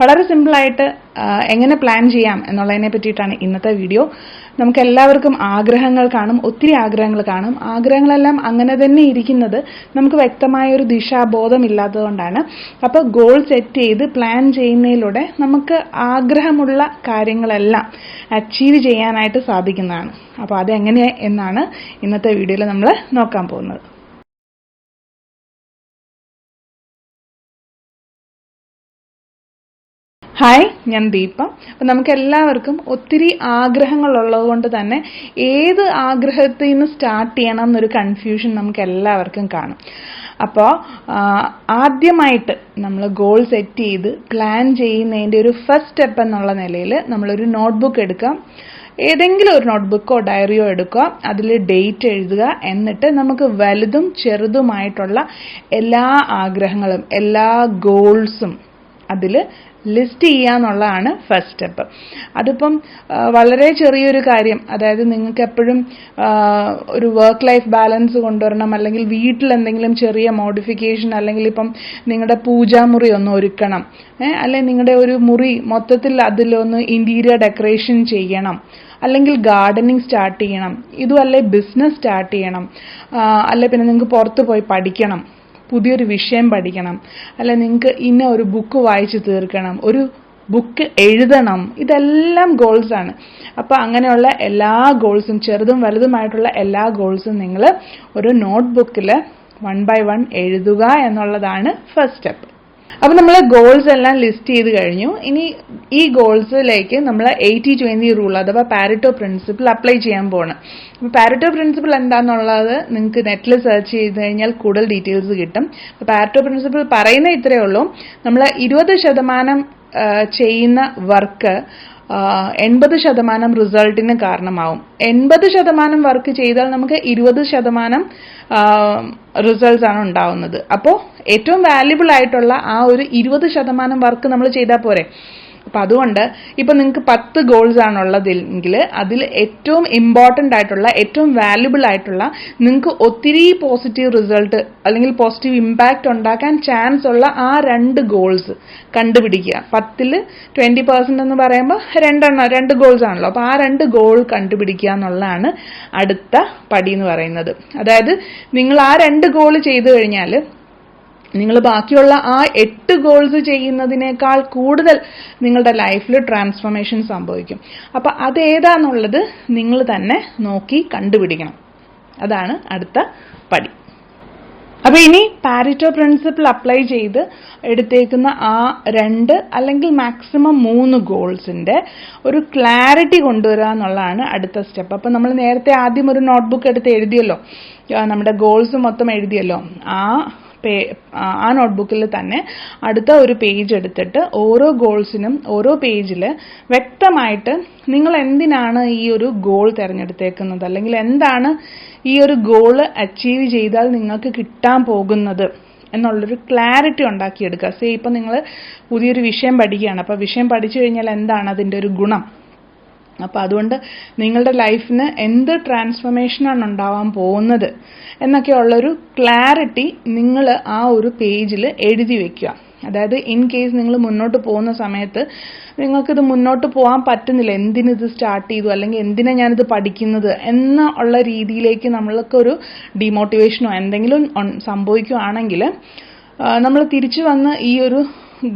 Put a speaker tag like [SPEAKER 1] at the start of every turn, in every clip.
[SPEAKER 1] വളരെ സിമ്പിളായിട്ട് എങ്ങനെ പ്ലാൻ ചെയ്യാം എന്നുള്ളതിനെ പറ്റിയിട്ടാണ് ഇന്നത്തെ വീഡിയോ. നമുക്ക് എല്ലാവർക്കും ആഗ്രഹങ്ങൾ കാണും, ഒത്തിരി ആഗ്രഹങ്ങൾ കാണും. ആഗ്രഹങ്ങളെല്ലാം അങ്ങനെ തന്നെ ഇരിക്കുന്നത് നമുക്ക് വ്യക്തമായൊരു ദിശാബോധം ഇല്ലാത്തതുകൊണ്ടാണ്. അപ്പോൾ ഗോൾ സെറ്റ് ചെയ്ത് പ്ലാൻ ചെയ്യുന്നതിലൂടെ നമുക്ക് ആഗ്രഹമുള്ള കാര്യങ്ങളെല്ലാം അച്ചീവ് ചെയ്യാനായിട്ട് സാധിക്കുന്നതാണ്. അപ്പോൾ അതെങ്ങനെ എന്നാണ് ഇന്നത്തെ വീഡിയോയിൽ നമ്മൾ നോക്കാൻ പോകുന്നത്. ഹായ്, ഞാൻ ദീപ. അപ്പം നമുക്ക് എല്ലാവർക്കും ഒത്തിരി ആഗ്രഹങ്ങളുള്ളത് കൊണ്ട് തന്നെ ഏത് ആഗ്രഹത്തിൽ നിന്ന് സ്റ്റാർട്ട് ചെയ്യണം എന്നൊരു കൺഫ്യൂഷൻ നമുക്ക് എല്ലാവർക്കും കാണും. അപ്പോൾ ആദ്യമായിട്ട് നമ്മൾ ഗോൾ സെറ്റ് ചെയ്ത് പ്ലാൻ ചെയ്യുന്നതിൻ്റെ ഒരു ഫസ്റ്റ് സ്റ്റെപ്പ് എന്നുള്ള നിലയിൽ നമ്മളൊരു നോട്ട്ബുക്ക് എടുക്കാം. ഏതെങ്കിലും ഒരു നോട്ട്ബുക്കോ ഡയറിയോ എടുക്കുക, അതിൽ ഡേറ്റ് എഴുതുക. എന്നിട്ട് നമുക്ക് വലുതും ചെറുതുമായിട്ടുള്ള എല്ലാ ആഗ്രഹങ്ങളും എല്ലാ ഗോൾസും അതിൽ ലിസ്റ്റ് ചെയ്യുക എന്നുള്ളതാണ് ഫസ്റ്റ് സ്റ്റെപ്പ്. അതിപ്പം വളരെ ചെറിയൊരു കാര്യം, അതായത് നിങ്ങൾക്ക് എപ്പോഴും ഒരു വർക്ക് ലൈഫ് ബാലൻസ് കൊണ്ടുവരണം, അല്ലെങ്കിൽ വീട്ടിൽ എന്തെങ്കിലും ചെറിയ മോഡിഫിക്കേഷൻ, അല്ലെങ്കിൽ ഇപ്പം നിങ്ങളുടെ പൂജാമുറി ഒന്ന് ഒരുക്കണം, അല്ലെങ്കിൽ നിങ്ങളുടെ ഒരു മുറി മൊത്തത്തിൽ അതിലൊന്ന് ഇൻറ്റീരിയർ ഡെക്കറേഷൻ ചെയ്യണം, അല്ലെങ്കിൽ ഗാർഡനിങ് സ്റ്റാർട്ട് ചെയ്യണം, ഇതുമല്ലേ ബിസിനസ് സ്റ്റാർട്ട് ചെയ്യണം, അല്ലെ പിന്നെ നിങ്ങൾക്ക് പുറത്ത് പോയി പഠിക്കണം, പുതിയൊരു വിഷയം പഠിക്കണം, അല്ലെ നിങ്ങൾക്ക് ഇന്ന ഒരു ബുക്ക് വായിച്ച് തീർക്കണം, ഒരു ബുക്ക് എഴുതണം. ഇതെല്ലാം ഗോൾസാണ്. അപ്പോൾ അങ്ങനെയുള്ള എല്ലാ ഗോൾസും, ചെറുതും വലുതുമായിട്ടുള്ള എല്ലാ ഗോൾസും നിങ്ങൾ ഒരു നോട്ട്ബുക്കിൽ 1 by 1 എഴുതുക എന്നുള്ളതാണ് ഫസ്റ്റ് സ്റ്റെപ്പ്. അപ്പോൾ നമ്മൾ ഗോൾസ് എല്ലാം ലിസ്റ്റ് ചെയ്ത് കഴിഞ്ഞു. ഇനി ഈ ഗോൾസിലേക്ക് നമ്മൾ 80-20 റൂൾ അഥവാ പാരറ്റോ പ്രിൻസിപ്പിൾ അപ്ലൈ ചെയ്യാൻ പോകണം. അപ്പോൾ പാരറ്റോ പ്രിൻസിപ്പിൾ എന്താണെന്നുള്ളത് നിങ്ങൾക്ക് നെറ്റിൽ സെർച്ച് ചെയ്ത് കഴിഞ്ഞാൽ കൂടുതൽ ഡീറ്റെയിൽസ് കിട്ടും. അപ്പോൾ പാരറ്റോ പ്രിൻസിപ്പിൾ പറയുന്ന ഇത്രയേ ഉള്ളൂ, നമ്മൾ 20% ചെയ്യുന്ന വർക്ക് 80% റിസൾട്ടിന് കാരണമാവും. 80% വർക്ക് ചെയ്താൽ നമുക്ക് 20% റിസൾട്ട്സ് ആണ് ഉണ്ടാവുന്നത്. അപ്പോൾ ഏറ്റവും വാല്യുബിൾ ആയിട്ടുള്ള ആ ഒരു 20% വർക്ക് നമ്മൾ ചെയ്താൽ പോരെ. അപ്പം അതുകൊണ്ട് ഇപ്പം നിങ്ങൾക്ക് 10 ഗോൾസ് ആണുള്ളതെങ്കിൽ അതിൽ ഏറ്റവും ഇമ്പോർട്ടൻ്റ് ആയിട്ടുള്ള, ഏറ്റവും വാല്യുബിൾ ആയിട്ടുള്ള, നിങ്ങൾക്ക് ഒത്തിരി പോസിറ്റീവ് റിസൾട്ട് അല്ലെങ്കിൽ പോസിറ്റീവ് ഇമ്പാക്റ്റ് ഉണ്ടാക്കാൻ ചാൻസ് ഉള്ള ആ 2 ഗോൾസ് കണ്ടുപിടിക്കുക. 10ൽ 20% എന്ന് പറയുമ്പോൾ 2 ഗോൾസ് ആണല്ലോ. അപ്പോൾ ആ 2 ഗോൾ കണ്ടുപിടിക്കുക എന്നുള്ളതാണ് അടുത്ത പടി എന്ന് പറയുന്നത്. അതായത് നിങ്ങൾ ആ 2 ഗോൾ ചെയ്തു കഴിഞ്ഞാൽ നിങ്ങൾ ബാക്കിയുള്ള ആ 8 ഗോൾസ് ചെയ്യുന്നതിനേക്കാൾ കൂടുതൽ നിങ്ങളുടെ ലൈഫിൽ ട്രാൻസ്ഫോർമേഷൻ സംഭവിക്കും. അപ്പം അതേതാന്നുള്ളത് നിങ്ങൾ തന്നെ നോക്കി കണ്ടുപിടിക്കണം. അതാണ് അടുത്ത പടി. അപ്പോൾ ഇനി പാരറ്റോ പ്രിൻസിപ്പിൾ അപ്ലൈ ചെയ്ത് എടുത്തേക്കുന്ന ആ 2 അല്ലെങ്കിൽ മാക്സിമം 3 ഗോൾസിൻ്റെ ഒരു ക്ലാരിറ്റി കൊണ്ടുവരിക എന്നുള്ളതാണ് അടുത്ത സ്റ്റെപ്പ്. അപ്പോൾ നമ്മൾ നേരത്തെ ആദ്യം ഒരു നോട്ട്ബുക്ക് എടുത്ത് എഴുതിയല്ലോ, നമ്മുടെ ഗോൾസ് മൊത്തം എഴുതിയല്ലോ. ആ നോട്ട്ബുക്കിൽ തന്നെ അടുത്ത ഒരു പേജ് എടുത്തിട്ട് ഓരോ ഗോൾസിനും ഓരോ പേജിൽ വ്യക്തമായിട്ട് നിങ്ങൾ എന്തിനാണ് ഈ ഒരു ഗോൾ തിരഞ്ഞെടുത്തേക്കുന്നത്, അല്ലെങ്കിൽ എന്താണ് ഈ ഒരു ഗോള് അച്ചീവ് ചെയ്താൽ നിങ്ങൾക്ക് കിട്ടാൻ പോകുന്നത് എന്നുള്ളൊരു ക്ലാരിറ്റി ഉണ്ടാക്കിയെടുക്കുക. ഇപ്പം നിങ്ങൾ പുതിയൊരു വിഷയം പഠിക്കുകയാണ്. അപ്പോൾ വിഷയം പഠിച്ചു കഴിഞ്ഞാൽ എന്താണ് അതിൻ്റെ ഒരു ഗുണം, അപ്പോൾ അതുകൊണ്ട് നിങ്ങളുടെ ലൈഫിന് എന്ത് ട്രാൻസ്ഫോർമേഷനാണ് ഉണ്ടാവാൻ പോകുന്നത് എന്നൊക്കെയുള്ളൊരു ക്ലാരിറ്റി നിങ്ങൾ ആ ഒരു പേജിൽ എഴുതി വയ്ക്കുക. അതായത് ഇൻ കേസ് നിങ്ങൾ മുന്നോട്ട് പോകുന്ന സമയത്ത് നിങ്ങൾക്കിത് മുന്നോട്ട് പോകാൻ പറ്റുന്നില്ല, എന്തിനിത് സ്റ്റാർട്ട് ചെയ്തു, അല്ലെങ്കിൽ എന്തിനാണ് ഞാനിത് പഠിക്കുന്നത് എന്നുള്ള രീതിയിലേക്ക് നമ്മൾക്കൊരു ഡിമോട്ടിവേഷനോ എന്തെങ്കിലും സംഭവിക്കുകയാണെങ്കിൽ നമ്മൾ തിരിച്ചു വന്ന് ഈ ഒരു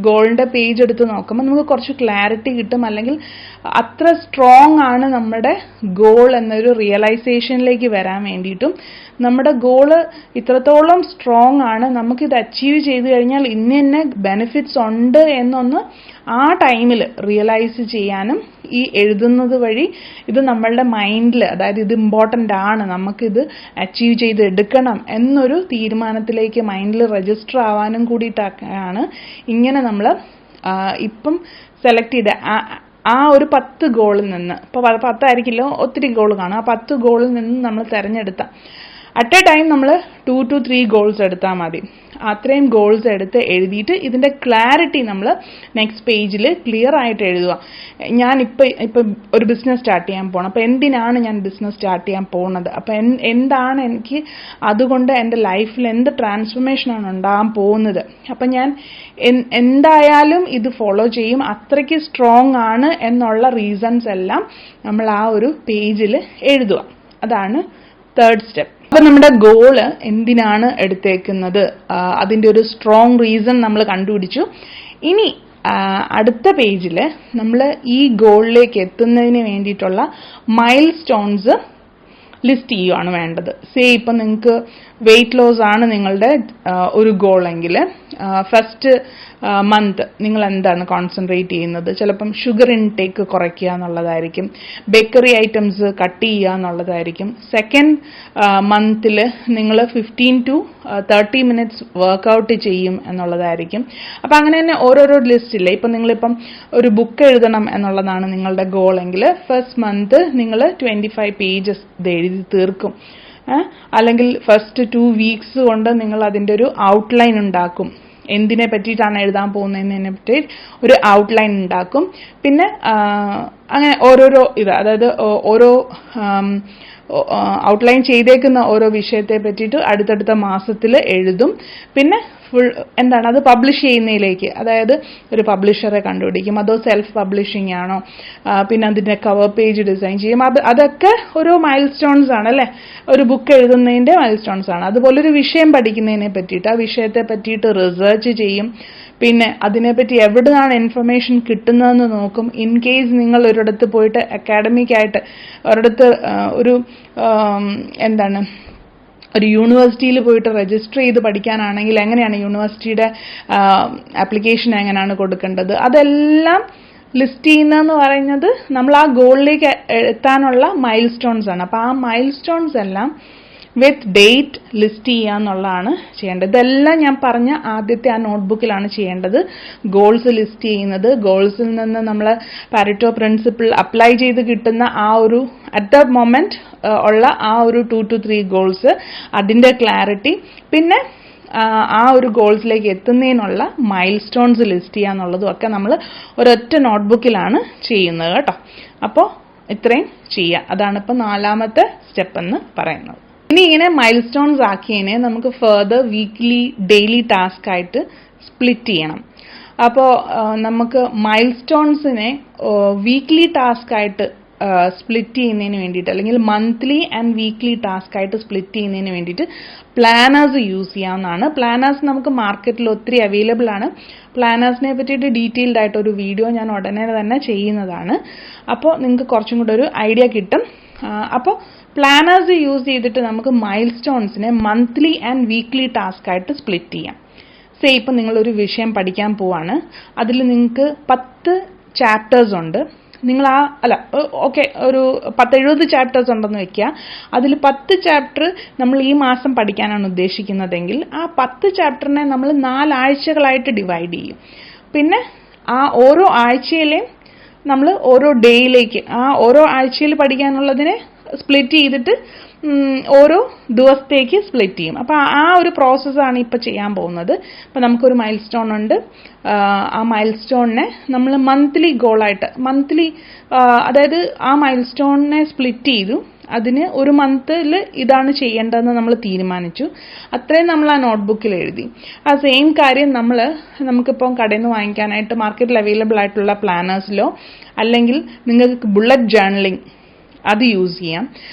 [SPEAKER 1] ഗോളിൻ്റെ പേജ് എടുത്ത് നോക്കുമ്പോൾ നമുക്ക് കുറച്ച് ക്ലാരിറ്റി കിട്ടും. അല്ലെങ്കിൽ അത്ര സ്ട്രോങ് ആണ് നമ്മുടെ ഗോൾ എന്നൊരു റിയലൈസേഷനിലേക്ക് വരാൻ വേണ്ടിയിട്ടും, നമ്മുടെ ഗോള് ഇത്രത്തോളം സ്ട്രോങ് ആണ്, നമുക്കിത് അച്ചീവ് ചെയ്ത് കഴിഞ്ഞാൽ ഇന്ന ബെനിഫിറ്റ്സ് ഉണ്ട് എന്നൊന്ന് ആ ടൈമിൽ റിയലൈസ് ചെയ്യാനും ഈ എഴുതുന്നത് വഴി ഇത് നമ്മളുടെ മൈൻഡിൽ, അതായത് ഇത് ഇമ്പോർട്ടൻ്റ് ആണ്, നമുക്കിത് അച്ചീവ് ചെയ്ത് എടുക്കണം എന്നൊരു തീരുമാനത്തിലേക്ക് മൈൻഡിൽ രജിസ്റ്റർ ആവാനും കൂടിയിട്ടാണ് ഇങ്ങനെ നമ്മൾ ഇപ്പം സെലക്ട് ചെയ്ത ആ ഒരു 10 ഗോളിൽ നിന്ന്, ഇപ്പോൾ 10 ആയിരിക്കില്ല, ഒത്തിരി ഗോൾ കാണും, ആ 10 ഗോളിൽ നിന്ന് നമ്മൾ തിരഞ്ഞെടുത്ത അറ്റ് എ ടൈം നമ്മൾ 2 to 3 ഗോൾസ് എടുത്താൽ മതി. അത്രയും ഗോൾസ് എടുത്ത് എഴുതിയിട്ട് ഇതിൻ്റെ ക്ലാരിറ്റി നമ്മൾ നെക്സ്റ്റ് പേജിൽ ക്ലിയർ ആയിട്ട് എഴുതുക. ഞാൻ ഇപ്പം ഒരു ബിസിനസ് സ്റ്റാർട്ട് ചെയ്യാൻ പോകണം. അപ്പോൾ എന്തിനാണ് ഞാൻ ബിസിനസ് സ്റ്റാർട്ട് ചെയ്യാൻ പോകുന്നത്, അപ്പോൾ എന്താണ് എനിക്ക് അതുകൊണ്ട് എൻ്റെ ലൈഫിൽ എന്ത് ട്രാൻസ്ഫോർമേഷനാണ് ഉണ്ടാകാൻ പോകുന്നത്, അപ്പം ഞാൻ എന്തായാലും ഇത് ഫോളോ ചെയ്യും, അത്രയ്ക്ക് സ്ട്രോങ് ആണ് എന്നുള്ള റീസൺസ് എല്ലാം നമ്മൾ ആ ഒരു പേജിൽ എഴുതുക. അതാണ് തേർഡ് സ്റ്റെപ്പ്. അപ്പം നമ്മുടെ ഗോള് എന്തിനാണ് എടുത്തേക്കുന്നത്, അതിൻ്റെ ഒരു സ്ട്രോങ് റീസൺ നമ്മൾ കണ്ടുപിടിച്ചു. ഇനി അടുത്ത പേജിൽ നമ്മൾ ഈ ഗോളിലേക്ക് എത്തുന്നതിന് വേണ്ടിയിട്ടുള്ള മൈൽ സ്റ്റോൺസ് ലിസ്റ്റ് ചെയ്യുകയാണ് വേണ്ടത്. ഇപ്പം നിങ്ങൾക്ക് വെയിറ്റ് ലോസ് ആണ് നിങ്ങളുടെ ഒരു ഗോളെങ്കിൽ ഫസ്റ്റ് മന്ത് നിങ്ങൾ എന്താണ് കോൺസെൻട്രേറ്റ് ചെയ്യുന്നത്? ചിലപ്പം ഷുഗർ ഇൻടേക്ക് കുറയ്ക്കുക എന്നുള്ളതായിരിക്കും, ബേക്കറി ഐറ്റംസ് കട്ട് ചെയ്യുക എന്നുള്ളതായിരിക്കും. സെക്കൻഡ് മന്തിൽ നിങ്ങൾ 15 to 30 minutes വർക്കൗട്ട് ചെയ്യും എന്നുള്ളതായിരിക്കും. അപ്പം അങ്ങനെ തന്നെ ഓരോരോ ലിസ്റ്റില്ല. ഇപ്പം നിങ്ങളിപ്പം ഒരു ബുക്ക് എഴുതണം എന്നുള്ളതാണ് നിങ്ങളുടെ ഗോളെങ്കിൽ ഫസ്റ്റ് മന്ത് നിങ്ങൾ 25 pages ഇത് എഴുതി തീർക്കും. അല്ലെങ്കിൽ ഫസ്റ്റ് 2 weeks കൊണ്ട് നിങ്ങൾ അതിൻ്റെ ഒരു ഔട്ട്ലൈൻ ഉണ്ടാക്കും. എന്തിനെ പറ്റിയിട്ടാണ് എഴുതാൻ പോകുന്നതിനെ പറ്റി ഒരു ഔട്ട്ലൈൻ ഉണ്ടാക്കും. പിന്നെ അങ്ങനെ ഓരോരോ അതായത് ഓരോ ഔട്ട്ലൈൻ ചെയ്തേക്കുന്ന ഓരോ വിഷയത്തെ പറ്റിയിട്ട് അടുത്തടുത്ത മാസത്തിൽ എഴുതും. പിന്നെ എന്താണ് അത് പബ്ലിഷ് ചെയ്യുന്നതിലേക്ക്, അതായത് ഒരു പബ്ലിഷറെ കണ്ടുപിടിക്കും, അതോ സെൽഫ് പബ്ലിഷിംഗ് ആണോ, പിന്നെ അതിൻ്റെ കവർ പേജ് ഡിസൈൻ ചെയ്യും. അതൊക്കെ ഓരോ മൈൽ സ്റ്റോൺസ് ആണ് അല്ലേ, ഒരു ബുക്ക് എഴുതുന്നതിൻ്റെ മൈൽ സ്റ്റോൺസ് ആണ്. അതുപോലെ ഒരു വിഷയം പഠിക്കുന്നതിനെ പറ്റിയിട്ട് ആ വിഷയത്തെ പറ്റിയിട്ട് റിസർച്ച് ചെയ്യും. പിന്നെ അതിനെപ്പറ്റി എവിടുന്നാണ് ഇൻഫർമേഷൻ കിട്ടുന്നതെന്ന് നോക്കും. ഇൻ കേസ് നിങ്ങൾ ഒരിടത്ത് പോയിട്ട് അക്കാഡമിക്കായിട്ട് ഒരിടത്ത് ഒരു എന്താണ് ഒരു യൂണിവേഴ്സിറ്റിയിൽ പോയിട്ട് രജിസ്റ്റർ ചെയ്ത് പഠിക്കാനാണെങ്കിൽ എങ്ങനെയാണ് യൂണിവേഴ്സിറ്റിയുടെ ആപ്ലിക്കേഷൻ എങ്ങനെയാണ് കൊടുക്കേണ്ടത്, അതെല്ലാം ലിസ്റ്റ് ചെയ്യുന്നതെന്ന് പറയുന്നത് നമ്മൾ ആ ഗോളിലേക്ക് എത്താനുള്ള മൈൽ സ്റ്റോൺസ് ആണ്. അപ്പോൾ ആ മൈൽ സ്റ്റോൺസ് എല്ലാം വിത്ത് ഡേറ്റ് ലിസ്റ്റ് ചെയ്യുക എന്നുള്ളതാണ് ചെയ്യേണ്ടത്. ഇതെല്ലാം ഞാൻ പറഞ്ഞ ആദ്യത്തെ ആ നോട്ട്ബുക്കിലാണ് ചെയ്യേണ്ടത്. ഗോൾസ് ലിസ്റ്റ് ചെയ്യുന്നത്, ഗോൾസിൽ നിന്ന് നമ്മൾ പാരറ്റോ പ്രിൻസിപ്പിൾ അപ്ലൈ ചെയ്ത് കിട്ടുന്ന ആ ഒരു അറ്റ് ദ മൊമെന്റ് ഉള്ള ആ ഒരു 2 to 3 ഗോൾസ്, അതിൻ്റെ ക്ലാരിറ്റി, പിന്നെ ആ ഒരു ഗോൾസിലേക്ക് എത്തുന്നതിനുള്ള മൈൽ സ്റ്റോൺസ് ലിസ്റ്റ് ചെയ്യുക എന്നുള്ളതും ഒക്കെ നമ്മൾ ഒരൊറ്റ നോട്ട്ബുക്കിലാണ് ചെയ്യുന്നത് കേട്ടോ. അപ്പോൾ ഇത്രയും ചെയ്യുക. അതാണ് ഇപ്പോൾ 4ാമത്തെ സ്റ്റെപ്പ് എന്ന് പറയുന്നത്. ഇനി ഇങ്ങനെ മൈൽ സ്റ്റോൺസ് ആക്കിയതിനെ നമുക്ക് ഫർദർ വീക്ക്ലി ഡെയിലി ടാസ്ക് ആയിട്ട് സ്പ്ലിറ്റ് ചെയ്യണം. അപ്പോൾ നമുക്ക് മൈൽ സ്റ്റോൺസിനെ വീക്ക്ലി ടാസ്ക് ആയിട്ട് സ്പ്ലിറ്റ് ചെയ്യുന്നതിന് വേണ്ടിയിട്ട്, അല്ലെങ്കിൽ മന്ത്ലി ആൻഡ് വീക്ക്ലി ടാസ്ക് ആയിട്ട് സ്പ്ലിറ്റ് ചെയ്യുന്നതിന് വേണ്ടിയിട്ട് പ്ലാനേഴ്സ് യൂസ് ചെയ്യാവുന്നതാണ്. പ്ലാനേഴ്സ് നമുക്ക് മാർക്കറ്റിൽ ഒത്തിരി അവൈലബിൾ ആണ്. പ്ലാനേഴ്സിനെ പറ്റിയിട്ട് ഡീറ്റെയിൽഡ് ആയിട്ട് ഒരു വീഡിയോ ഞാൻ ഉടനെ തന്നെ ചെയ്യുന്നതാണ്. അപ്പോൾ നിങ്ങൾക്ക് കുറച്ചും കൂടെ ഒരു ഐഡിയ കിട്ടും. അപ്പോൾ പ്ലാനേഴ്സ് യൂസ് ചെയ്തിട്ട് നമുക്ക് മൈൽ സ്റ്റോൺസിനെ മന്ത്ലി ആൻഡ് വീക്ക്ലി ടാസ്ക് ആയിട്ട് സ്പ്ലിറ്റ് ചെയ്യാം. ഇപ്പം നിങ്ങളൊരു വിഷയം പഠിക്കാൻ പോവാണ്, അതിൽ നിങ്ങൾക്ക് 10 ചാപ്റ്റേഴ്സ് ഉണ്ട്. നിങ്ങൾ ഒരു 70 ചാപ്റ്റേഴ്സ് ഉണ്ടെന്ന് വെക്കുക. അതിൽ 10 ചാപ്റ്റർ നമ്മൾ ഈ മാസം പഠിക്കാനാണ് ഉദ്ദേശിക്കുന്നതെങ്കിൽ ആ 10 ചാപ്റ്ററിനെ നമ്മൾ 4 ആഴ്ചകളായിട്ട് ഡിവൈഡ് ചെയ്യും. പിന്നെ ആ ഓരോ ആഴ്ചയിലെയും നമ്മൾ ഓരോ ഡേയിലേക്ക്, ആ ഓരോ ആഴ്ചയിൽ പഠിക്കാനുള്ളതിനെ സ്പ്ലിറ്റ് ചെയ്തിട്ട് ഓരോ ദിവസത്തേക്ക് സ്പ്ലിറ്റ് ചെയ്യും. അപ്പോൾ ആ ഒരു പ്രോസസ്സാണ് ഇപ്പോൾ ചെയ്യാൻ പോകുന്നത്. അപ്പോൾ നമുക്കൊരു മൈൽ സ്റ്റോൺ ഉണ്ട്. ആ മൈൽ സ്റ്റോണിനെ നമ്മൾ മന്ത്ലി ഗോളായിട്ട്, അതായത് ആ മൈൽ സ്റ്റോണിനെ സ്പ്ലിറ്റ് ചെയ്തു. അതിന് ഒരു മന്തിൽ ഇതാണ് ചെയ്യേണ്ടതെന്ന് നമ്മൾ തീരുമാനിച്ചു. അത്രയും നമ്മൾ ആ നോട്ട്ബുക്കിൽ എഴുതി. ആ സെയിം കാര്യം നമുക്കിപ്പം കടയിൽ നിന്ന് വാങ്ങിക്കാനായിട്ട് മാർക്കറ്റിൽ അവൈലബിൾ ആയിട്ടുള്ള പ്ലാനേഴ്സിലോ, അല്ലെങ്കിൽ നിങ്ങൾക്ക് ബുള്ളറ്റ് ജേർണലിംഗ് അത് യൂസ് ചെയ്യാം.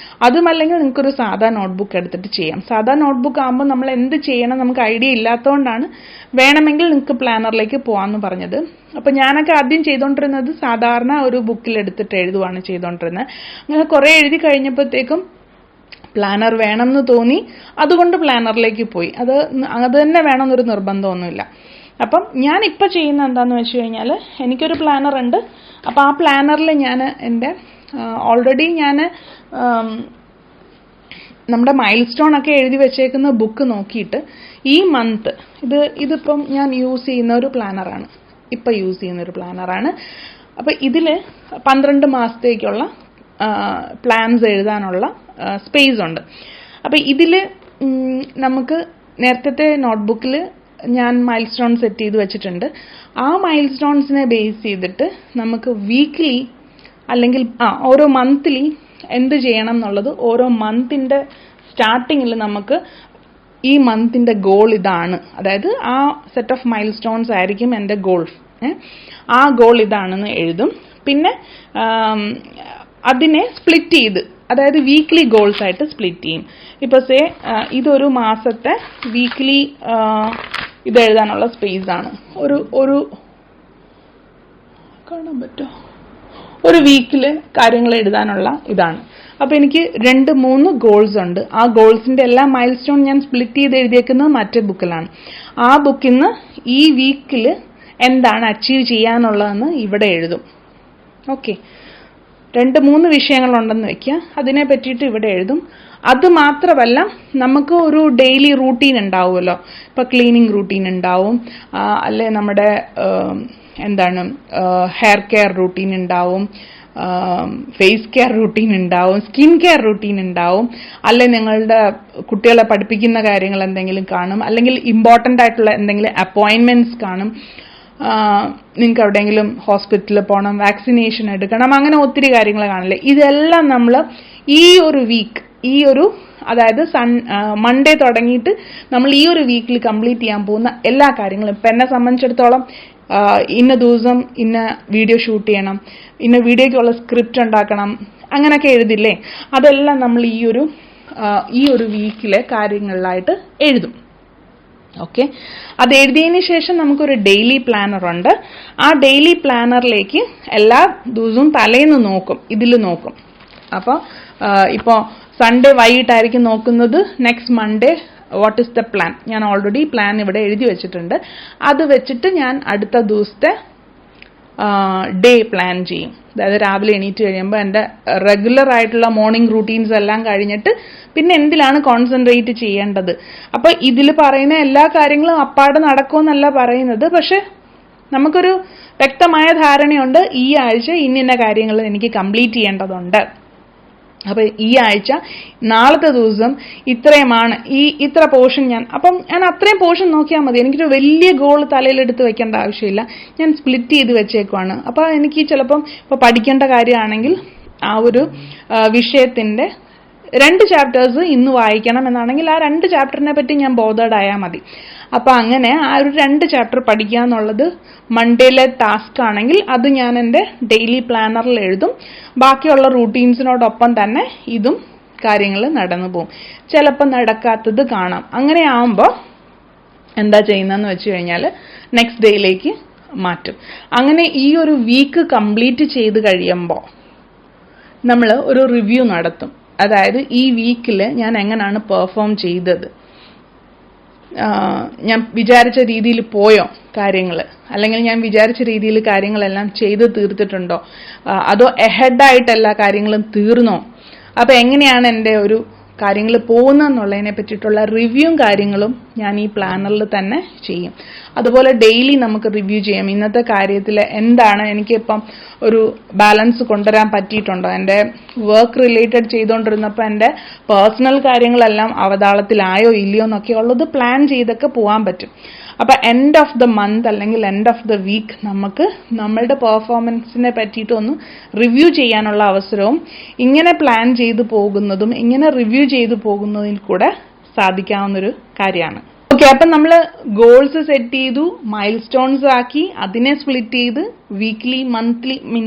[SPEAKER 1] അതുമല്ലെങ്കിൽ നിങ്ങൾക്കൊരു സാധാ നോട്ട്ബുക്ക് എടുത്തിട്ട് ചെയ്യാം. സാധാ നോട്ട്ബുക്ക് ആകുമ്പോൾ നമ്മൾ എന്ത് ചെയ്യണം നമുക്ക് ഐഡിയ ഇല്ലാത്തതുകൊണ്ടാണ് വേണമെങ്കിൽ നിങ്ങൾക്ക് പ്ലാനറിലേക്ക് പോകാമെന്ന് പറഞ്ഞത്. അപ്പോൾ ഞാനൊക്കെ ആദ്യം ചെയ്തുകൊണ്ടിരുന്നത് സാധാരണ ഒരു ബുക്കിൽ എടുത്തിട്ട് എഴുതുവാണ് ചെയ്തുകൊണ്ടിരുന്നത്. അങ്ങനെ കുറേ എഴുതി കഴിഞ്ഞപ്പോഴത്തേക്കും പ്ലാനർ വേണമെന്ന് തോന്നി, അതുകൊണ്ട് പ്ലാനറിലേക്ക് പോയി. അത് തന്നെ വേണമെന്നൊരു നിർബന്ധമൊന്നുമില്ല. അപ്പം ഞാനിപ്പോൾ ചെയ്യുന്ന എന്താണെന്ന് വെച്ച് കഴിഞ്ഞാൽ, എനിക്കൊരു പ്ലാനർ ഉണ്ട്. അപ്പോൾ ആ പ്ലാനറിൽ ഞാൻ എൻ്റെ ഓൾറെഡി ഞാൻ നമ്മുടെ മൈൽ സ്റ്റോൺ ഒക്കെ എഴുതി വെച്ചേക്കുന്ന ബുക്ക് നോക്കിയിട്ട് ഈ മന്ത് ഇതിപ്പം ഞാൻ യൂസ് ചെയ്യുന്ന ഒരു പ്ലാനറാണ്, ഇപ്പം യൂസ് ചെയ്യുന്ന ഒരു പ്ലാനറാണ്. അപ്പം ഇതിൽ 12 മാസത്തേക്കുള്ള പ്ലാൻസ് എഴുതാനുള്ള സ്പേസ് ഉണ്ട്. അപ്പോൾ ഇതിൽ നമുക്ക് നേരത്തെ നോട്ട്ബുക്കിൽ ഞാൻ മൈൽ സ്റ്റോൺ സെറ്റ് ചെയ്ത് വെച്ചിട്ടുണ്ട്. ആ മൈൽ സ്റ്റോൺസിനെ ബേസ് ചെയ്തിട്ട് നമുക്ക് വീക്ക്ലി അല്ലെങ്കിൽ ഓരോ മന്ത്ലി എന്ത് ചെയ്യണം എന്നുള്ളത് ഓരോ മന്തിൻ്റെ സ്റ്റാർട്ടിങ്ങിൽ നമുക്ക് ഈ മന്തിൻ്റെ ഗോൾ ഇതാണ്, അതായത് ആ സെറ്റ് ഓഫ് മൈൽ സ്റ്റോൺസ് ആയിരിക്കും എൻ്റെ ഗോൾ. ആ ഗോൾ ഇതാണെന്ന് എഴുതും. പിന്നെ അതിനെ സ്പ്ലിറ്റ് ചെയ്ത്, അതായത് വീക്ക്ലി ഗോൾസ് ആയിട്ട് സ്പ്ലിറ്റ് ചെയ്യും. ഇപ്പോൾ ഇതൊരു മാസത്തെ വീക്ക്ലി ഇത് എഴുതാനുള്ള സ്പേസ് ആണ്. ഒരു കാണാൻ പറ്റുമോ, ഒരു വീക്കിൽ കാര്യങ്ങൾ എഴുതാനുള്ള ഇതാണ്. അപ്പോൾ എനിക്ക് 2-3 ഗോൾസ് ഉണ്ട്. ആ ഗോൾസിന്റെ എല്ലാ മൈൽ സ്റ്റോൺ ഞാൻ സ്പ്ലിറ്റ് ചെയ്ത് എഴുതിയേക്കുന്നത് മറ്റേ ബുക്കിലാണ്. ആ ബുക്കിൽ നിന്ന് ഈ വീക്കിൽ എന്താണ് അച്ചീവ് ചെയ്യാനുള്ളതെന്ന് ഇവിടെ എഴുതും. ഓക്കെ, 2-3 വിഷയങ്ങളുണ്ടെന്ന് വെക്കുക, അതിനെ പറ്റിയിട്ട് ഇവിടെ എഴുതും. അത് മാത്രമല്ല, നമുക്ക് ഒരു ഡെയിലി റൂട്ടീൻ ഉണ്ടാവുമല്ലോ. ഇപ്പം ക്ലീനിങ് റൂട്ടീൻ ഉണ്ടാവും, അല്ലെ നമ്മുടെ ഹെയർ കെയർ റൂട്ടീൻ ഉണ്ടാവും, ഫേസ് കെയർ റൂട്ടീൻ ഉണ്ടാവും, സ്കിൻ കെയർ റൂട്ടീൻ ഉണ്ടാവും, അല്ലെ നിങ്ങളുടെ കുട്ടികളെ പഠിപ്പിക്കുന്ന കാര്യങ്ങൾ എന്തെങ്കിലും കാണും, അല്ലെങ്കിൽ ഇമ്പോർട്ടൻ്റ് ആയിട്ടുള്ള എന്തെങ്കിലും അപ്പോയിൻമെൻറ്റ്സ് കാണും, നിങ്ങൾക്ക് എവിടെയെങ്കിലും ഹോസ്പിറ്റലിൽ പോകണം, വാക്സിനേഷൻ എടുക്കണം, അങ്ങനെ ഒത്തിരി കാര്യങ്ങൾ കാണില്ലേ. ഇതെല്ലാം നമ്മൾ ഈ ഒരു വീക്ക്, അതായത് മൺഡേ തുടങ്ങിയിട്ട് നമ്മൾ ഈ ഒരു വീക്കിൽ കംപ്ലീറ്റ് ചെയ്യാൻ പോകുന്ന എല്ലാ കാര്യങ്ങളും, ഇപ്പം എന്നെ സംബന്ധിച്ചിടത്തോളം ഇന്ന ദിവസം ഇന്ന വീഡിയോ ഷൂട്ട് ചെയ്യണം, ഇന്ന വീഡിയോയ്ക്കുള്ള സ്ക്രിപ്റ്റ് ഉണ്ടാക്കണം, അങ്ങനെയൊക്കെ എഴുതില്ലേ, അതെല്ലാം നമ്മൾ ഈ ഒരു വീക്കിലെ കാര്യങ്ങളിലായിട്ട് എഴുതും. ഓക്കെ, അത് എഴുതിയതിന് ശേഷം നമുക്കൊരു ഡെയിലി പ്ലാനർ ഉണ്ട്. ആ ഡെയിലി പ്ലാനറിലേക്ക് എല്ലാ ദിവസവും തലേന്ന് നോക്കും, ഇതിൽ നോക്കും. അപ്പോൾ ഇപ്പോൾ സൺഡേ വൈകിട്ടായിരിക്കും നോക്കുന്നത്, next Monday what is the plan. ഞാൻ ഓൾറെഡി പ്ലാൻ ഇവിടെ എഴുതി വെച്ചിട്ടുണ്ട്. അത് വെച്ചിട്ട് ഞാൻ അടുത്ത ദിവസത്തെ ഡേ പ്ലാൻ ചെയ്യും. അതായത് രാവിലെ എണീറ്റ് കഴിയുമ്പോൾ എൻ്റെ റെഗുലർ ആയിട്ടുള്ള മോർണിംഗ് റൂട്ടീൻസ് എല്ലാം കഴിഞ്ഞിട്ട് പിന്നെ എന്തിലാണ് കോൺസെൻട്രേറ്റ് ചെയ്യേണ്ടത്. അപ്പോൾ ഇതിൽ പറയുന്ന എല്ലാ കാര്യങ്ങളും അപ്പാടെ നടക്കുമെന്നല്ല പറയുന്നത്, പക്ഷെ നമുക്കൊരു വ്യക്തമായ ധാരണയുണ്ട്, ഈ ആഴ്ച ഇന്ന കാര്യങ്ങൾ എനിക്ക് കംപ്ലീറ്റ് ചെയ്യേണ്ടതുണ്ട്. അപ്പോൾ ഈ ആഴ്ച നാളത്തെ ദിവസം ഇത്രയുമാണ്, ഇത്ര പോർഷൻ ഞാൻ അത്രയും പോർഷൻ നോക്കിയാൽ മതി. എനിക്കൊരു വലിയ ഗോൾ തലയിലെടുത്ത് വെക്കേണ്ട ആവശ്യമില്ല. ഞാൻ സ്പ്ലിറ്റ് ചെയ്ത് വെച്ചേക്കുവാണ്. അപ്പോൾ എനിക്ക് ചിലപ്പം ഇപ്പോൾ പഠിക്കേണ്ട കാര്യമാണെങ്കിൽ ആ ഒരു വിഷയത്തിൻ്റെ 2 ചാപ്റ്റേഴ്സ് ഇന്ന് വായിക്കണം എന്നാണെങ്കിൽ ആ 2 ചാപ്റ്ററിനെ പറ്റി ഞാൻ ബോധേഡ് ആയാൽ മതി. അപ്പോൾ അങ്ങനെ ആ ഒരു 2 ചാപ്റ്റർ പഠിക്കുക എന്നുള്ളത് മൺഡേയിലെ ടാസ്ക് ആണെങ്കിൽ അത് ഞാൻ എൻ്റെ ഡെയിലി പ്ലാനറിൽ എഴുതും. ബാക്കിയുള്ള റൂട്ടീൻസിനോടൊപ്പം തന്നെ ഇതും കാര്യങ്ങൾ നടന്നു പോകും. ചിലപ്പോൾ നടക്കാത്തത് കാണാം. അങ്ങനെ ആവുമ്പോൾ എന്താ ചെയ്യുന്നതെന്ന് വെച്ച് കഴിഞ്ഞാൽ നെക്സ്റ്റ് ഡേയിലേക്ക് മാറ്റും. അങ്ങനെ ഈ ഒരു വീക്ക് കംപ്ലീറ്റ് ചെയ്ത് കഴിയുമ്പോൾ നമ്മൾ ഒരു റിവ്യൂ നടത്തും. അതായത് ഈ വീക്കിൽ ഞാൻ എങ്ങനെയാണ് പെർഫോം ചെയ്തത്, ഞാൻ വിചാരിച്ച രീതിയിൽ പോയോ കാര്യങ്ങൾ, അല്ലെങ്കിൽ ഞാൻ വിചാരിച്ച രീതിയിൽ കാര്യങ്ങളെല്ലാം ചെയ്ത് തീർത്തിട്ടുണ്ടോ, അതോ എഹെഡായിട്ട് എല്ലാ കാര്യങ്ങളും തീർന്നോ, അപ്പോൾ എങ്ങനെയാണ് എൻ്റെ ഒരു കാര്യങ്ങൾ പോകുന്നതെന്നുള്ളതിനെ പറ്റിയിട്ടുള്ള റിവ്യൂവും കാര്യങ്ങളും ഞാൻ ഈ പ്ലാനറിൽ തന്നെ ചെയ്യും. അതുപോലെ ഡെയിലി നമുക്ക് റിവ്യൂ ചെയ്യാം. ഇന്നത്തെ കാര്യത്തിൽ എന്താണ് എനിക്കിപ്പം ഒരു ബാലൻസ് കൊണ്ടുവരാൻ പറ്റിയിട്ടുണ്ടോ, എൻ്റെ വർക്ക് റിലേറ്റഡ് ചെയ്തുകൊണ്ടിരുന്നപ്പോൾ എൻ്റെ പേഴ്സണൽ കാര്യങ്ങളെല്ലാം അവതാളത്തിലായോ ഇല്ലയോ എന്നൊക്കെ ഉള്ളത് പ്ലാൻ ചെയ്തൊക്കെ പോകാൻ പറ്റും. അപ്പോൾ എൻഡ് ഓഫ് ദ മന്ത് അല്ലെങ്കിൽ എൻഡ് ഓഫ് ദ വീക്ക് നമുക്ക് നമ്മളുടെ പെർഫോമൻസിനെ പറ്റിയിട്ട് ഒന്ന് റിവ്യൂ ചെയ്യാനുള്ള അവസരവും ഇങ്ങനെ പ്ലാൻ ചെയ്തു പോകുന്നതും ഇങ്ങനെ റിവ്യൂ ചെയ്തു പോകുന്നതിൽ കൂടെ സാധിക്കാവുന്നൊരു കാര്യമാണ്. ഓക്കെ, അപ്പം നമ്മൾ ഗോൾസ് സെറ്റ് ചെയ്തു, മൈൽ സ്റ്റോൺസ് ആക്കി, അതിനെ സ്പ്ലിറ്റ് ചെയ്ത് weekly,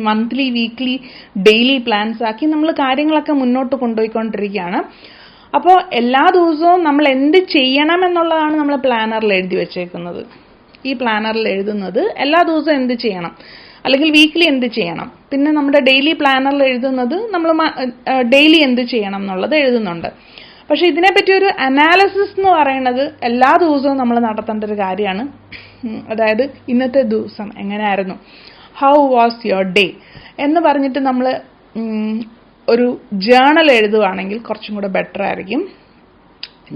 [SPEAKER 1] monthly, weekly, daily plans ആക്കി നമ്മൾ കാര്യങ്ങളൊക്കെ മുന്നോട്ട് കൊണ്ടുപോയിക്കൊണ്ടിരിക്കുകയാണ്. അപ്പോൾ എല്ലാ ദിവസവും നമ്മൾ എന്ത് ചെയ്യണം എന്നുള്ളതാണ് നമ്മൾ പ്ലാനറിൽ എഴുതി വെച്ചേക്കുന്നത്. ഈ പ്ലാനറിൽ എഴുതുന്നത് എല്ലാ ദിവസവും എന്ത് ചെയ്യണം, അല്ലെങ്കിൽ വീക്ക്ലി എന്ത് ചെയ്യണം. പിന്നെ നമ്മുടെ ഡെയിലി പ്ലാനറിൽ എഴുതുന്നത് നമ്മൾ ഡെയിലി എന്ത് ചെയ്യണം എന്നുള്ളത് എഴുതുന്നുണ്ട്. പക്ഷെ ഇതിനെപ്പറ്റി ഒരു അനാലിസിസ് എന്ന് പറയുന്നത് എല്ലാ ദിവസവും നമ്മൾ നടത്തേണ്ട ഒരു കാര്യമാണ്. അതായത് ഇന്നത്തെ ദിവസം എങ്ങനെയായിരുന്നു, ഹൗ വാസ് യുവർ ഡേ എന്ന് പറഞ്ഞിട്ട് നമ്മൾ ഒരു ജേണൽ എഴുതുകയാണെങ്കിൽ കുറച്ചും കൂടെ ബെറ്റർ ആയിരിക്കും.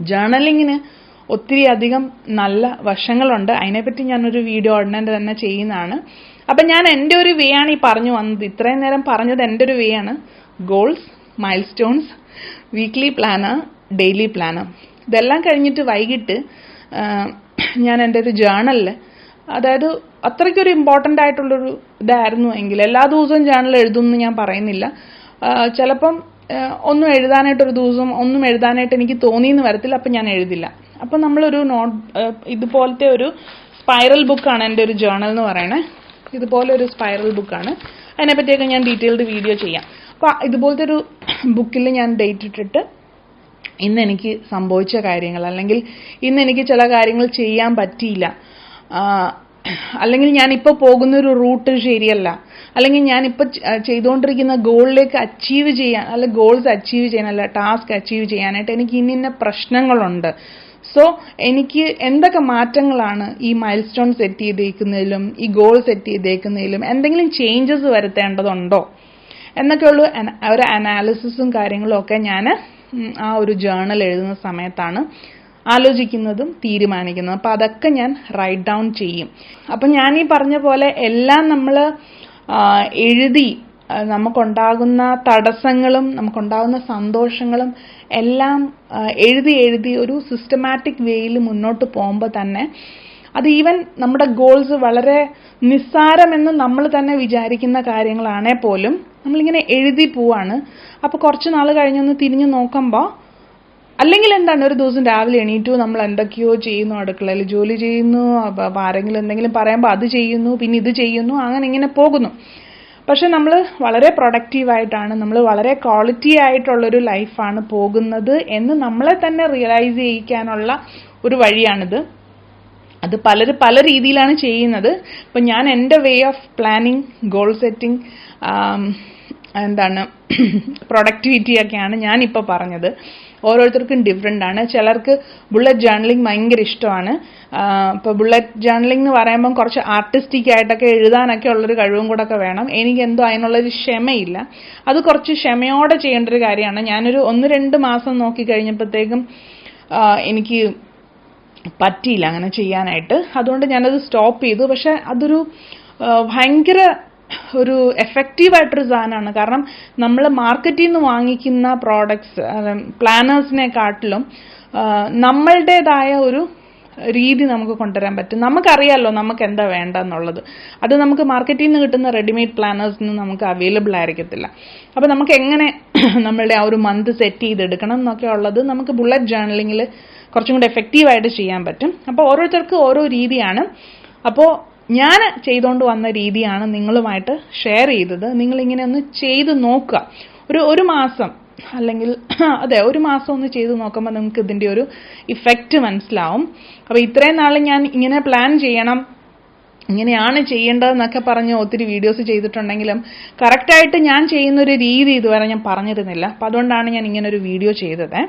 [SPEAKER 1] ജേണലിങ്ങിന് ഒത്തിരി അധികം നല്ല വശങ്ങളുണ്ട്. അതിനെപ്പറ്റി ഞാനൊരു വീഡിയോ ഉടനെ തന്നെ ചെയ്യുന്നതാണ്. അപ്പം ഞാൻ എൻ്റെ ഒരു വേ ആണ് ഈ പറഞ്ഞു വന്നത്. ഇത്രയും നേരം പറഞ്ഞത് എൻ്റെ ഒരു വേ ആണ്. Goals, milestones, weekly planner, daily planner. ഇതെല്ലാം കഴിഞ്ഞിട്ട് വൈകിട്ട് ഞാൻ എൻ്റെ ഒരു ജേണലിൽ, അതായത് അത്രയ്ക്കൊരു ഇമ്പോർട്ടൻ്റ് ആയിട്ടുള്ളൊരു ഇതായിരുന്നു എങ്കിൽ, എല്ലാ ദിവസവും ജേണൽ എഴുതുമെന്ന് ഞാൻ പറയുന്നില്ല. ചിലപ്പം ഒന്നും എഴുതാനായിട്ടൊരു ദിവസം ഒന്നും എഴുതാനായിട്ട് എനിക്ക് തോന്നിയെന്ന് വരത്തില്ല, അപ്പം ഞാൻ എഴുതില്ല. അപ്പം നമ്മളൊരു ഇതുപോലത്തെ ഒരു സ്പൈറൽ ബുക്കാണ് എൻ്റെ ഒരു ജേണൽ എന്ന് പറയണേ. ഇതുപോലെ ഒരു സ്പൈറൽ ബുക്കാണ്. അതിനെപ്പറ്റിയൊക്കെ ഞാൻ ഡീറ്റെയിൽഡ് വീഡിയോ ചെയ്യാം. അപ്പോൾ ഇതുപോലത്തെ ഒരു ബുക്കിൽ ഞാൻ ഡേറ്റ് ഇട്ടിട്ട് ഇന്ന് എനിക്ക് സംഭവിച്ച കാര്യങ്ങൾ, അല്ലെങ്കിൽ ഇന്ന് എനിക്ക് ചില കാര്യങ്ങൾ ചെയ്യാൻ പറ്റിയില്ല, അല്ലെങ്കിൽ ഞാനിപ്പോൾ പോകുന്നൊരു റൂട്ട് ശരിയല്ല, അല്ലെങ്കിൽ ഞാനിപ്പോൾ ചെയ്തുകൊണ്ടിരിക്കുന്ന ഗോളിലേക്ക് അച്ചീവ് ചെയ്യാൻ, അല്ല ഗോൾസ് അച്ചീവ് ചെയ്യാനല്ല, ടാസ്ക് അച്ചീവ് ചെയ്യാനായിട്ട് എനിക്ക് ഇന്ന പ്രശ്നങ്ങളുണ്ട്. സോ എനിക്ക് എന്തൊക്കെ മാറ്റങ്ങളാണ് ഈ മൈൽ സ്റ്റോൺ സെറ്റ് ചെയ്തേക്കുന്നതിലും ഈ ഗോൾ സെറ്റ് ചെയ്തേക്കുന്നതിലും എന്തെങ്കിലും ചേഞ്ചസ് വരുത്തേണ്ടതുണ്ടോ എന്നൊക്കെയുള്ള ഒരു അനാലിസിസും കാര്യങ്ങളും ഒക്കെ ഞാൻ ആ ഒരു ജേണൽ എഴുതുന്ന സമയത്താണ് ആലോചിക്കുന്നതും തീരുമാനിക്കുന്നതും. അപ്പം അതൊക്കെ ഞാൻ റൈറ്റ് ഡൗൺ ചെയ്യും. അപ്പം ഞാൻ ഈ പറഞ്ഞ പോലെ എല്ലാം നമ്മൾ എഴുതി നമുക്കുണ്ടാകുന്ന തടസ്സങ്ങളും നമുക്കുണ്ടാകുന്ന സന്തോഷങ്ങളും എല്ലാം എഴുതി ഒരു സിസ്റ്റമാറ്റിക് വേയിൽ മുന്നോട്ട് പോകുമ്പോൾ തന്നെ അത് ഈവൻ നമ്മുടെ ഗോൾസ് വളരെ നിസ്സാരമെന്ന് നമ്മൾ തന്നെ വിചാരിക്കുന്ന കാര്യങ്ങളാണേ പോലും നമ്മളിങ്ങനെ എഴുതി പോവാണ്. അപ്പോൾ കുറച്ച് നാൾ കഴിഞ്ഞൊന്ന് തിരിഞ്ഞു നോക്കുമ്പോൾ, അല്ലെങ്കിൽ എന്താണ്, ഒരു ദിവസം രാവിലെ എണീറ്റു, നമ്മൾ എന്തൊക്കെയോ ചെയ്യുന്നു, അടുക്കളയിൽ ജോലി ചെയ്യുന്നു, ആരെങ്കിലും എന്തെങ്കിലും പറയുമ്പോൾ അത് ചെയ്യുന്നു, പിന്നെ ഇത് ചെയ്യുന്നു, അങ്ങനെ ഇങ്ങനെ പോകുന്നു. പക്ഷെ നമ്മൾ വളരെ പ്രൊഡക്റ്റീവായിട്ടാണ്, നമ്മൾ വളരെ ക്വാളിറ്റി ആയിട്ടുള്ളൊരു ലൈഫാണ് പോകുന്നത് എന്ന് നമ്മളെ തന്നെ റിയലൈസ് ചെയ്യിക്കാനുള്ള ഒരു വഴിയാണിത്. അത് പലരും പല രീതിയിലാണ് ചെയ്യുന്നത്. ഇപ്പം ഞാൻ എൻ്റെ way of planning, goal setting, productivity ഒക്കെയാണ് ഞാനിപ്പോൾ പറഞ്ഞത്. ഓരോരുത്തർക്കും ഡിഫറെൻ്റ് ആണ്. ചിലർക്ക് ബുള്ളറ്റ് ജേർണലിംഗ് ഭയങ്കര ഇഷ്ടമാണ്. ഇപ്പോൾ ബുള്ളറ്റ് ജേർണലിംഗ് എന്ന് പറയുമ്പം കുറച്ച് ആർട്ടിസ്റ്റിക് ആയിട്ടൊക്കെ എഴുതാനൊക്കെ ഉള്ളൊരു കഴിവും കൂടെ ഒക്കെ വേണം. എനിക്കെന്തോ അതിനുള്ളൊരു ക്ഷമയില്ല. അത് കുറച്ച് ക്ഷമയോടെ ചെയ്യേണ്ട ഒരു കാര്യമാണ്. ഞാനൊരു 1-2 മാസം നോക്കി കഴിഞ്ഞപ്പോഴത്തേക്കും എനിക്ക് പറ്റിയില്ല അങ്ങനെ ചെയ്യാനായിട്ട്. അതുകൊണ്ട് ഞാനത് സ്റ്റോപ്പ് ചെയ്തു. പക്ഷെ അതൊരു ഭയങ്കര ഒരു എഫക്റ്റീവായിട്ടൊരു സാധനമാണ്. കാരണം നമ്മൾ മാർക്കറ്റിൽ നിന്ന് വാങ്ങിക്കുന്ന പ്രോഡക്ട്സ്, പ്ലാനേഴ്സിനെക്കാട്ടിലും നമ്മളുടേതായ ഒരു രീതി നമുക്ക് കൊണ്ടുവരാൻ പറ്റും. നമുക്കറിയാമല്ലോ നമുക്ക് എന്താ വേണ്ടെന്നുള്ളത്. അത് നമുക്ക് മാർക്കറ്റിൽ നിന്ന് കിട്ടുന്ന റെഡിമെയ്ഡ് പ്ലാനേഴ്സിന് നമുക്ക് അവൈലബിൾ ആയിരിക്കത്തില്ല. അപ്പോൾ നമുക്ക് എങ്ങനെ നമ്മളുടെ ആ ഒരു മന്ത് സെറ്റ് ചെയ്തെടുക്കണം എന്നൊക്കെ ഉള്ളത് നമുക്ക് ബുള്ളറ്റ് ജേർണലിങ്ങിൽ കുറച്ചും കൂടെ എഫക്റ്റീവായിട്ട് ചെയ്യാൻ പറ്റും. അപ്പോൾ ഓരോരുത്തർക്കും ഓരോ രീതിയാണ്. അപ്പോൾ ഞാൻ ചെയ്തുകൊണ്ട് വന്ന രീതിയാണ് നിങ്ങളുമായിട്ട് ഷെയർ ചെയ്തത്. നിങ്ങളിങ്ങനെ ഒന്ന് ചെയ്ത് നോക്കുക. ഒരു മാസം, അല്ലെങ്കിൽ ഒരു മാസം ഒന്ന് ചെയ്ത് നോക്കുമ്പോൾ നിങ്ങൾക്ക് ഇതിൻ്റെ ഒരു ഇഫക്റ്റ് മനസ്സിലാവും. അപ്പോൾ ഇത്രയും നാൾ ഞാൻ ഇങ്ങനെ പ്ലാൻ ചെയ്യണം, ഇങ്ങനെയാണ് ചെയ്യേണ്ടതെന്നൊക്കെ പറഞ്ഞ് ഒത്തിരി വീഡിയോസ് ചെയ്തിട്ടുണ്ടെങ്കിലും കറക്റ്റായിട്ട് ഞാൻ ചെയ്യുന്നൊരു രീതി ഇതുവരെ ഞാൻ പറഞ്ഞിരുന്നില്ല. അപ്പം അതുകൊണ്ടാണ് ഞാൻ ഇങ്ങനെ ഒരു വീഡിയോ ചെയ്തത്.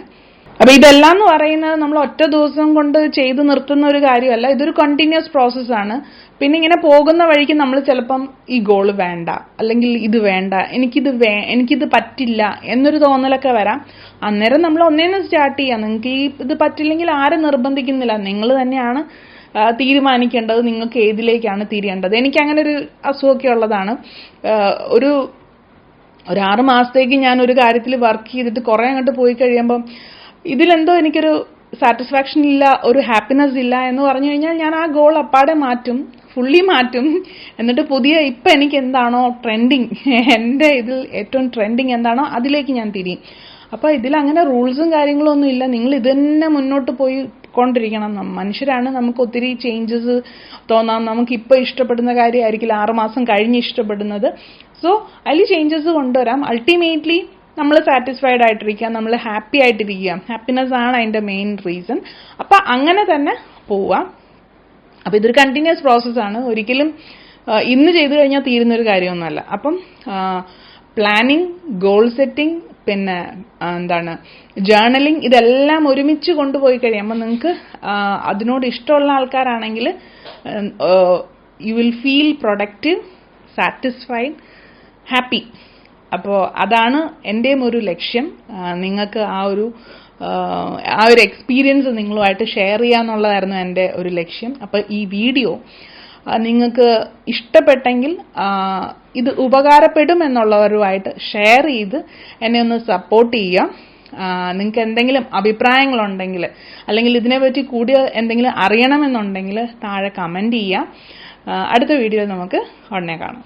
[SPEAKER 1] അപ്പോൾ ഇതെല്ലാം എന്ന് പറയുന്നത് നമ്മൾ ഒറ്റ ദിവസം കൊണ്ട് ചെയ്ത് നിർത്തുന്ന ഒരു കാര്യമല്ല. ഇതൊരു കണ്ടിന്യൂസ് പ്രോസസ്സാണ്. പിന്നെ ഇങ്ങനെ പോകുന്ന വഴിക്ക് നമ്മൾ ചിലപ്പം ഈ ഗോള് വേണ്ട, അല്ലെങ്കിൽ ഇത് വേണ്ട, എനിക്കിത് പറ്റില്ല എന്നൊരു തോന്നലൊക്കെ വരാം. അന്നേരം നമ്മൾ ഒന്നേന്ന് സ്റ്റാർട്ട് ചെയ്യാം. നിങ്ങൾക്ക് ഇത് പറ്റില്ലെങ്കിൽ ആരും നിർബന്ധിക്കുന്നില്ല, നിങ്ങൾ തന്നെയാണ് തീരുമാനിക്കേണ്ടത് നിങ്ങൾക്ക് ഏതിലേക്കാണ് തിരിയേണ്ടത്. എനിക്കങ്ങനെ ഒരു അസുഖമൊക്കെ ഉള്ളതാണ്. ഒരു 6 മാസത്തേക്ക് ഞാൻ ഒരു കാര്യത്തിൽ വർക്ക് ചെയ്തിട്ട് കുറേ അങ്ങോട്ട് പോയി കഴിയുമ്പം ഇതിലെന്തോ എനിക്കൊരു സാറ്റിസ്ഫാക്ഷൻ ഇല്ല, ഒരു ഹാപ്പിനെസ് ഇല്ല എന്ന് പറഞ്ഞു കഴിഞ്ഞാൽ ഞാൻ ആ ഗോൾ അപ്പാടെ ഫുള്ളി മാറ്റും. എന്നിട്ട് ഇപ്പം എനിക്ക് എന്താണോ ട്രെൻഡിങ്, എൻ്റെ ഇതിൽ ഏറ്റവും ട്രെൻഡിങ് എന്താണോ അതിലേക്ക് ഞാൻ തിരിയും. അപ്പോൾ ഇതിലങ്ങനെ റൂൾസും കാര്യങ്ങളും ഒന്നും ഇല്ല. നിങ്ങൾ ഇത് തന്നെ മുന്നോട്ട് പോയിക്കൊണ്ടിരിക്കണം. മനുഷ്യരാണ്, നമുക്ക് ഒത്തിരി ചേഞ്ചസ് തോന്നാം. നമുക്കിപ്പോൾ ഇഷ്ടപ്പെടുന്ന കാര്യമായിരിക്കില്ല 6 മാസം കഴിഞ്ഞ് ഇഷ്ടപ്പെടുന്നത്. സോ അതിൽ ചേഞ്ചസ് കൊണ്ടുവരാം. അൾട്ടിമേറ്റ്ലി നമ്മൾ സാറ്റിസ്ഫൈഡ് ആയിട്ടിരിക്കുക, നമ്മൾ ഹാപ്പി ആയിട്ടിരിക്കുക. ഹാപ്പിനെസ് ആണ് അതിൻ്റെ മെയിൻ റീസൺ. അപ്പം അങ്ങനെ തന്നെ പോവാം. അപ്പം ഇതൊരു കണ്ടിന്യൂസ് പ്രോസസ്സാണ്. ഒരിക്കലും ഇന്ന് ചെയ്തു കഴിഞ്ഞാൽ തീരുന്നൊരു കാര്യമൊന്നുമല്ല. അപ്പം പ്ലാനിങ്, ഗോൾ സെറ്റിംഗ്, പിന്നെ ജേർണലിംഗ്, ഇതെല്ലാം ഒരുമിച്ച് കൊണ്ടുപോയി കഴിയുമ്പോൾ നിങ്ങൾക്ക് അതിനോട് ഇഷ്ടമുള്ള ആൾക്കാരാണെങ്കിൽ you will feel productive, satisfied, happy. അപ്പോൾ അതാണ് എൻ്റെയും ഒരു ലക്ഷ്യം. നിങ്ങൾക്ക് ആ ഒരു എക്സ്പീരിയൻസ് നിങ്ങളുമായിട്ട് ഷെയർ ചെയ്യാന്നുള്ളതായിരുന്നു എൻ്റെ ഒരു ലക്ഷ്യം. അപ്പോൾ ഈ വീഡിയോ നിങ്ങൾക്ക് ഇഷ്ടപ്പെട്ടെങ്കിൽ ഇത് ഉപകാരപ്പെടും എന്നുള്ളവരുമായിട്ട് ഷെയർ ചെയ്ത് എന്നെ ഒന്ന് സപ്പോർട്ട് ചെയ്യുക. നിങ്ങൾക്ക് എന്തെങ്കിലും അഭിപ്രായങ്ങളുണ്ടെങ്കിൽ അല്ലെങ്കിൽ ഇതിനെപ്പറ്റി കൂടി എന്തെങ്കിലും അറിയണമെന്നുണ്ടെങ്കിൽ താഴെ കമൻറ്റ് ചെയ്യാം. അടുത്ത വീഡിയോയിൽ നമുക്ക് ഉടനെ കാണാം.